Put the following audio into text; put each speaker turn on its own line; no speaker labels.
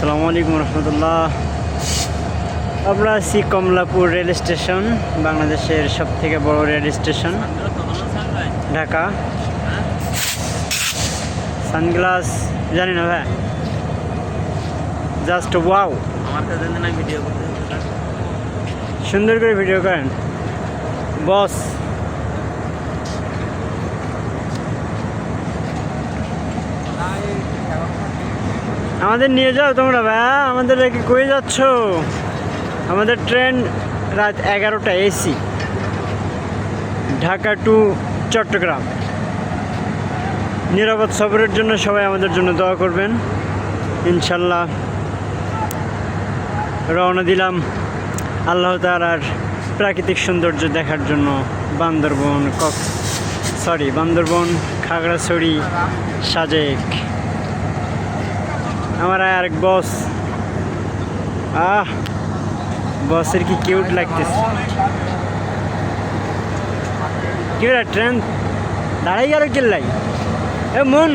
আসসালামু আলাইকুম রহমতুল্লাহ। আমরা আছি কমলাপুর রেল স্টেশন, বাংলাদেশের সবথেকে বড় রেল স্টেশন ঢাকা। সানগ্লাস জানি না ভাই, জাস্ট ওয়াও। সুন্দর করে ভিডিও করেন বস। আমাদের নিয়ে যাও তোমরা ভাই, আমাদের রেখে কই যাচ্ছ? আমাদের ট্রেন রাত 11টা এসি, ঢাকা টু চট্টগ্রাম। নিরাপদ সফরের জন্য সবাই আমাদের জন্য দোয়া করবেন। ইনশাল্লাহ রওনা দিলাম আল্লাহ তাআলার প্রাকৃতিক সৌন্দর্য দেখার জন্য। বান্দরবন, খাগড়াছড়ি, সাজেক। আমার আরেক বস, বসের কি কিউট লাগতেছে। কি ট্রেন দাঁড়াই গেল কেল্লাই? এ মন